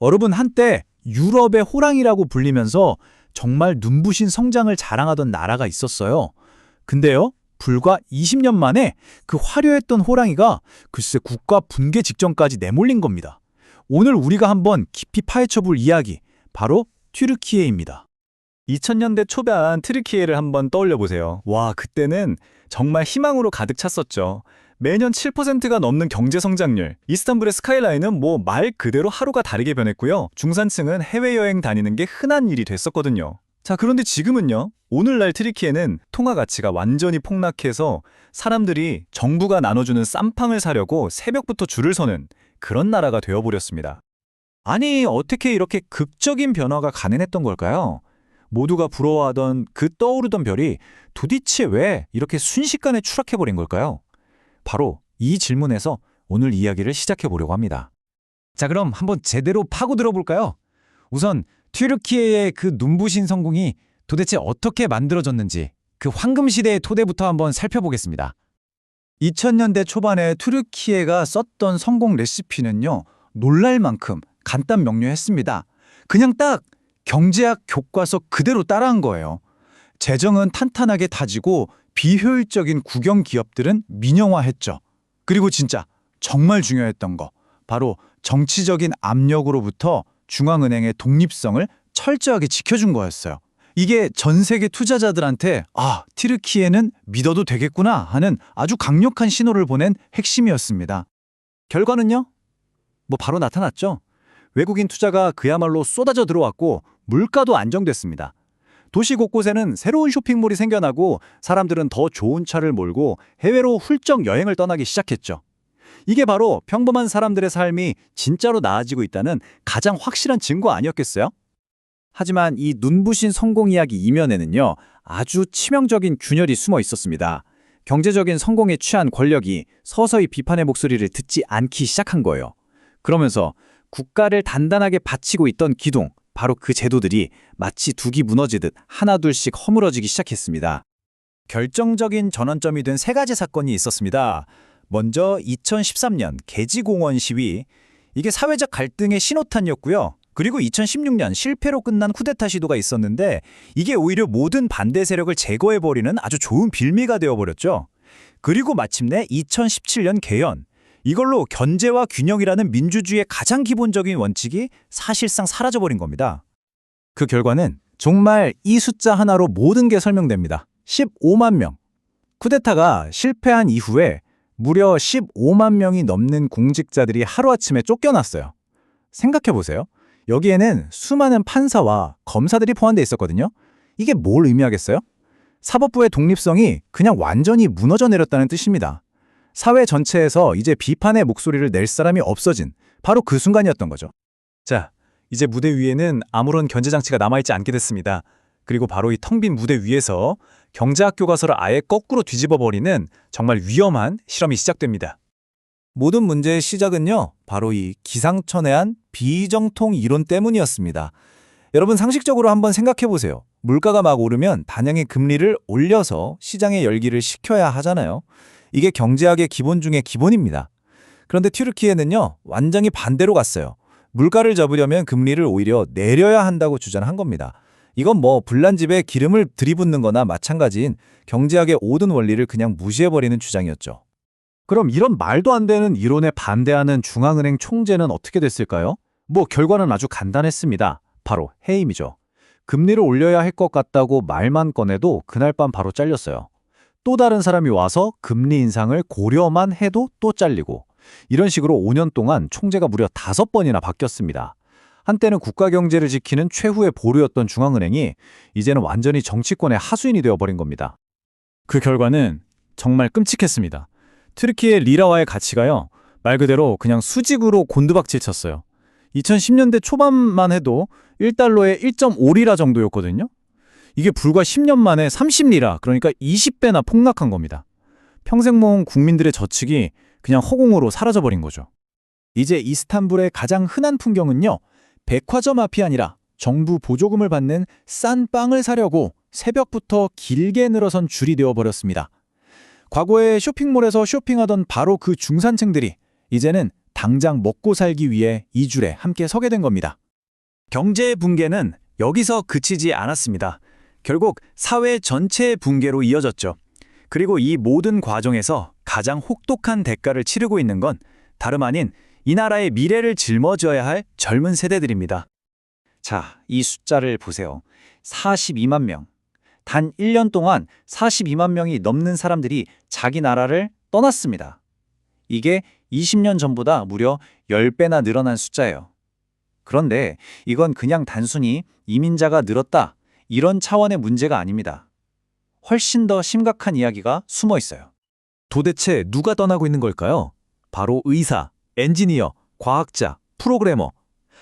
여러분, 한때 유럽의 호랑이라고 불리면서 정말 눈부신 성장을 자랑하던 나라가 있었어요. 근데요, 불과 20년 만에 그 화려했던 호랑이가 글쎄 국가 붕괴 직전까지 내몰린 겁니다. 오늘 우리가 한번 깊이 파헤쳐 볼 이야기, 바로 튀르키예입니다. 2000년대 초반 트르키예를 한번 떠올려 보세요. 와, 그때는 정말 희망으로 가득 찼었죠. 매년 7%가 넘는 경제 성장률, 이스탄불의 스카이라인은 뭐 말 그대로 하루가 다르게 변했고요. 중산층은 해외여행 다니는 게 흔한 일이 됐었거든요. 자, 그런데 지금은요. 오늘날 트르키예는 통화 가치가 완전히 폭락해서 사람들이 정부가 나눠주는 쌈팡을 사려고 새벽부터 줄을 서는 그런 나라가 되어버렸습니다. 아니, 어떻게 이렇게 극적인 변화가 가능했던 걸까요? 모두가 부러워하던 그 떠오르던 별이 도대체 왜 이렇게 순식간에 추락해버린 걸까요? 바로 이 질문에서 오늘 이야기를 시작해 보려고 합니다. 자, 그럼 한번 제대로 파고들어 볼까요? 우선 튀르키예의 그 눈부신 성공이 도대체 어떻게 만들어졌는지 그 황금 시대의 토대부터 한번 살펴보겠습니다. 2000년대 초반에 튀르키예가 썼던 성공 레시피는요, 놀랄 만큼 간단 명료했습니다. 그냥 딱 경제학 교과서 그대로 따라한 거예요. 재정은 탄탄하게 다지고 비효율적인 국영 기업들은 민영화했죠. 그리고 진짜 정말 중요했던 거, 바로 정치적인 압력으로부터 중앙은행의 독립성을 철저하게 지켜준 거였어요. 이게 전 세계 투자자들한테 튀르키예는 믿어도 되겠구나 하는 아주 강력한 신호를 보낸 핵심이었습니다. 결과는요? 바로 나타났죠. 외국인 투자가 그야말로 쏟아져 들어왔고 물가도 안정됐습니다. 도시 곳곳에는 새로운 쇼핑몰이 생겨나고 사람들은 더 좋은 차를 몰고 해외로 훌쩍 여행을 떠나기 시작했죠. 이게 바로 평범한 사람들의 삶이 진짜로 나아지고 있다는 가장 확실한 증거 아니었겠어요? 하지만 이 눈부신 성공 이야기 이면에는요, 아주 치명적인 균열이 숨어 있었습니다. 경제적인 성공에 취한 권력이 서서히 비판의 목소리를 듣지 않기 시작한 거예요. 그러면서 국가를 단단하게 받치고 있던 기둥, 바로 그 제도들이 마치 둑이 무너지듯 하나둘씩 허물어지기 시작했습니다. 결정적인 전환점이 된 세 가지 사건이 있었습니다. 먼저 2013년 게지공원 시위, 이게 사회적 갈등의 신호탄이었고요. 그리고 2016년 실패로 끝난 쿠데타 시도가 있었는데 이게 오히려 모든 반대 세력을 제거해버리는 아주 좋은 빌미가 되어버렸죠. 그리고 마침내 2017년 개헌, 이걸로 견제와 균형이라는 민주주의의 가장 기본적인 원칙이 사실상 사라져버린 겁니다. 그 결과는 정말 이 숫자 하나로 모든 게 설명됩니다. 15만 명. 쿠데타가 실패한 이후에 무려 15만 명이 넘는 공직자들이 하루아침에 쫓겨났어요. 생각해보세요. 여기에는 수많은 판사와 검사들이 포함되어 있었거든요. 이게 뭘 의미하겠어요? 사법부의 독립성이 그냥 완전히 무너져 내렸다는 뜻입니다. 사회 전체에서 이제 비판의 목소리를 낼 사람이 없어진 바로 그 순간이었던 거죠. 자, 이제 무대 위에는 아무런 견제장치가 남아있지 않게 됐습니다. 그리고 바로 이 텅 빈 무대 위에서 경제학 교과서를 아예 거꾸로 뒤집어버리는 정말 위험한 실험이 시작됩니다. 모든 문제의 시작은요, 바로 이 기상천외한 비정통 이론 때문이었습니다. 여러분, 상식적으로 한번 생각해보세요. 물가가 막 오르면 단양의 금리를 올려서 시장의 열기를 식혀야 하잖아요. 이게 경제학의 기본 중에 기본입니다. 그런데 튀르키예는요, 완전히 반대로 갔어요. 물가를 잡으려면 금리를 오히려 내려야 한다고 주장한 겁니다. 이건 불난 집에 기름을 들이붓는 거나 마찬가지인 경제학의 모든 원리를 그냥 무시해버리는 주장이었죠. 그럼 이런 말도 안 되는 이론에 반대하는 중앙은행 총재는 어떻게 됐을까요? 결과는 아주 간단했습니다. 바로 해임이죠. 금리를 올려야 할 것 같다고 말만 꺼내도 그날 밤 바로 잘렸어요. 또 다른 사람이 와서 금리 인상을 고려만 해도 또 잘리고, 이런 식으로 5년 동안 총재가 무려 5번이나 바뀌었습니다. 한때는 국가 경제를 지키는 최후의 보루였던 중앙은행이 이제는 완전히 정치권의 하수인이 되어버린 겁니다. 그 결과는 정말 끔찍했습니다. 튀르키예 리라화의 가치가요, 말 그대로 그냥 수직으로 곤두박질 쳤어요. 2010년대 초반만 해도 1달러에 1.5리라 정도였거든요. 이게 불과 10년 만에 30리라, 그러니까 20배나 폭락한 겁니다. 평생 모은 국민들의 저축이 그냥 허공으로 사라져버린 거죠. 이제 이스탄불의 가장 흔한 풍경은요, 백화점 앞이 아니라 정부 보조금을 받는 싼 빵을 사려고 새벽부터 길게 늘어선 줄이 되어버렸습니다. 과거에 쇼핑몰에서 쇼핑하던 바로 그 중산층들이 이제는 당장 먹고 살기 위해 이 줄에 함께 서게 된 겁니다. 경제 붕괴는 여기서 그치지 않았습니다. 결국 사회 전체의 붕괴로 이어졌죠. 그리고 이 모든 과정에서 가장 혹독한 대가를 치르고 있는 건 다름 아닌 이 나라의 미래를 짊어져야 할 젊은 세대들입니다. 자, 이 숫자를 보세요. 42만 명. 단 1년 동안 42만 명이 넘는 사람들이 자기 나라를 떠났습니다. 이게 20년 전보다 무려 10배나 늘어난 숫자예요. 그런데 이건 그냥 단순히 이민자가 늘었다, 이런 차원의 문제가 아닙니다. 훨씬 더 심각한 이야기가 숨어 있어요. 도대체 누가 떠나고 있는 걸까요? 바로 의사, 엔지니어, 과학자, 프로그래머.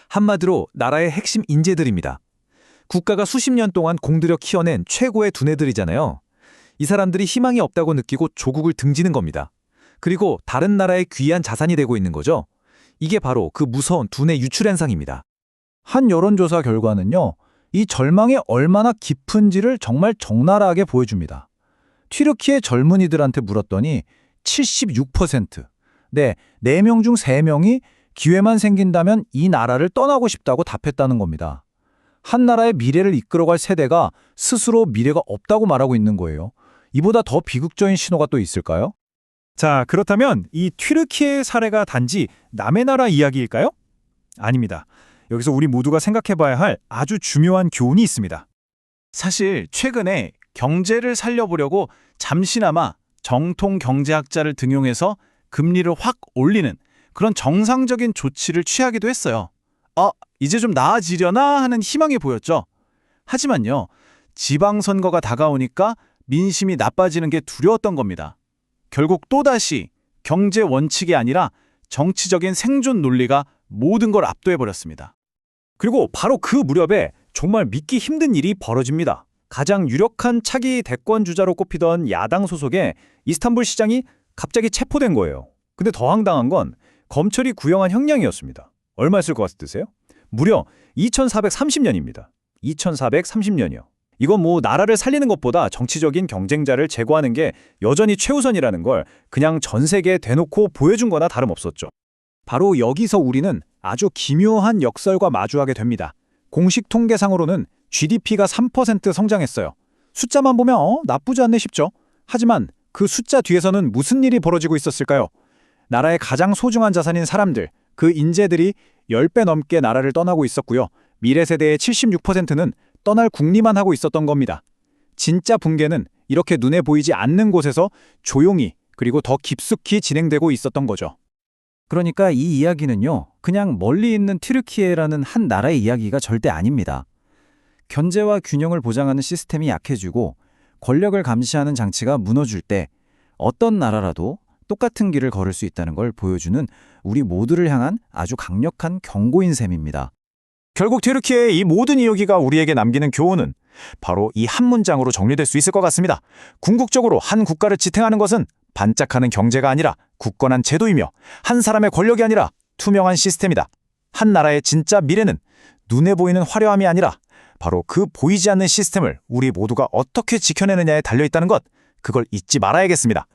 한마디로 나라의 핵심 인재들입니다. 국가가 수십 년 동안 공들여 키워낸 최고의 두뇌들이잖아요. 이 사람들이 희망이 없다고 느끼고 조국을 등지는 겁니다. 그리고 다른 나라의 귀한 자산이 되고 있는 거죠. 이게 바로 그 무서운 두뇌 유출 현상입니다. 한 여론조사 결과는요, 이 절망이 얼마나 깊은지를 정말 적나라하게 보여줍니다. 튀르키예 젊은이들한테 물었더니 76%, 네, 4명 중 3명이 기회만 생긴다면 이 나라를 떠나고 싶다고 답했다는 겁니다. 한 나라의 미래를 이끌어갈 세대가 스스로 미래가 없다고 말하고 있는 거예요. 이보다 더 비극적인 신호가 또 있을까요? 자, 그렇다면 이 튀르키예 사례가 단지 남의 나라 이야기일까요? 아닙니다. 여기서 우리 모두가 생각해봐야 할 아주 중요한 교훈이 있습니다. 사실 최근에 경제를 살려보려고 잠시나마 정통 경제학자를 등용해서 금리를 확 올리는 그런 정상적인 조치를 취하기도 했어요. 이제 좀 나아지려나 하는 희망이 보였죠. 하지만요, 지방선거가 다가오니까 민심이 나빠지는 게 두려웠던 겁니다. 결국 또다시 경제 원칙이 아니라 정치적인 생존 논리가 모든 걸 압도해버렸습니다. 그리고 바로 그 무렵에 정말 믿기 힘든 일이 벌어집니다. 가장 유력한 차기 대권 주자로 꼽히던 야당 소속의 이스탄불 시장이 갑자기 체포된 거예요. 근데 더 황당한 건 검찰이 구형한 형량이었습니다. 얼마였을 것 같으세요? 무려 2430년입니다. 2430년이요. 이건 뭐 나라를 살리는 것보다 정치적인 경쟁자를 제거하는 게 여전히 최우선이라는 걸 그냥 전 세계에 대놓고 보여준 거나 다름없었죠. 바로 여기서 우리는 아주 기묘한 역설과 마주하게 됩니다. 공식 통계상으로는 GDP가 3% 성장했어요. 숫자만 보면 나쁘지 않네 싶죠. 하지만 그 숫자 뒤에서는 무슨 일이 벌어지고 있었을까요? 나라의 가장 소중한 자산인 사람들, 그 인재들이 10배 넘게 나라를 떠나고 있었고요. 미래 세대의 76%는 떠날 궁리만 하고 있었던 겁니다. 진짜 붕괴는 이렇게 눈에 보이지 않는 곳에서 조용히 그리고 더 깊숙이 진행되고 있었던 거죠. 그러니까 이 이야기는요, 그냥 멀리 있는 튀르키예라는 한 나라의 이야기가 절대 아닙니다. 견제와 균형을 보장하는 시스템이 약해지고 권력을 감시하는 장치가 무너질 때 어떤 나라라도 똑같은 길을 걸을 수 있다는 걸 보여주는 우리 모두를 향한 아주 강력한 경고인 셈입니다. 결국 튀르키예의 이 모든 이야기가 우리에게 남기는 교훈은 바로 이 한 문장으로 정리될 수 있을 것 같습니다. 궁극적으로 한 국가를 지탱하는 것은 반짝하는 경제가 아니라 굳건한 제도이며 한 사람의 권력이 아니라 투명한 시스템이다. 한 나라의 진짜 미래는 눈에 보이는 화려함이 아니라 바로 그 보이지 않는 시스템을 우리 모두가 어떻게 지켜내느냐에 달려있다는 것, 그걸 잊지 말아야겠습니다.